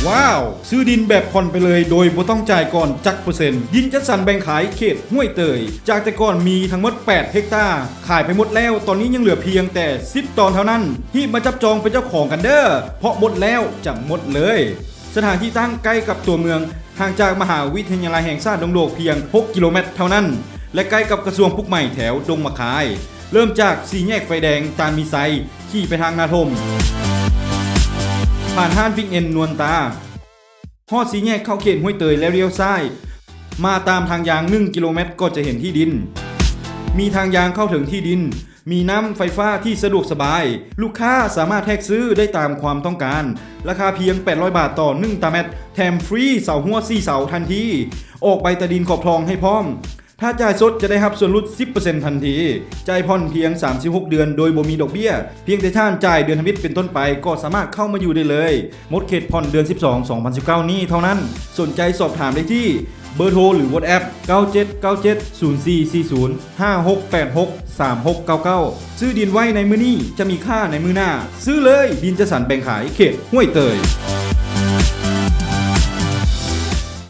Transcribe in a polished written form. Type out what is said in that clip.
ว้าวซื้อดินแบบผ่อนไปเลยโดยบ่ต้องจ่ายก่อนจักเปอร์เซ็นต์ดินจัดสรรแบ่งขายเขตห้วยเตยจากแต่ก่อนมีทั้งหมด8เฮกตาร์ขายไปหมดแล้วตอนนี้ยังเหลือเพียงแต่10ตอนเท่านั้นรีบมาจับจองเป็นเจ้าของกันเด้อเพราะหมดแล้วจะหมดเลยสถานที่ตั้งใกล้กับตัวเมืองห่างจากมหาวิทยาลัยแห่งชาติดงโดกเพียง6 กิโลเมตรเท่านั้นและใกล้กับกระทรวงปลูกใหม่แถวดงมะขายเริ่มจากสี่แยกไฟแดงตาลมีไซขี่ไปทางนาทมผ่านห้านบิ๊กเอ็นนวลตาฮอดสีแยกเข้าเขตห้วยเตยแล้วเลี้ยวซ้ายมาตามทางยาง1 กิโลเมตรก็จะเห็นที่ดินมีทางยางเข้าถึงที่ดินมีน้ำไฟฟ้าที่สะดวกสบายลูกค้าสามารถแท็กซื้อได้ตามความต้องการราคาเพียง800 บาทต่อ1 ตารางเมตรแถมฟรีเสาหัว4 เสาทันทีออกใบตะดินขอบทองให้พร้อมถ้าจ่ายสดจะได้รับส่วนลด 10% ทันทีจ่ายผ่อนเพียง36 เดือนโดยบ่มีดอกเบี้ยเพียงแต่ท่านจ่ายเดือนทมิตเป็นต้นไปก็สามารถเข้ามาอยู่ได้เลยหมดเขตผ่อนเดือน 12/2019 นี้เท่านั้นสนใจสอบถามได้ที่เบอร์โทรหรือ WhatsApp 9797044056863699ซื้อดินไว้ในมื้อนี้จะมีค่าในมื้อหน้าซื้อเลยดินจัดสรรแบ่งขายเขตห้วยเตย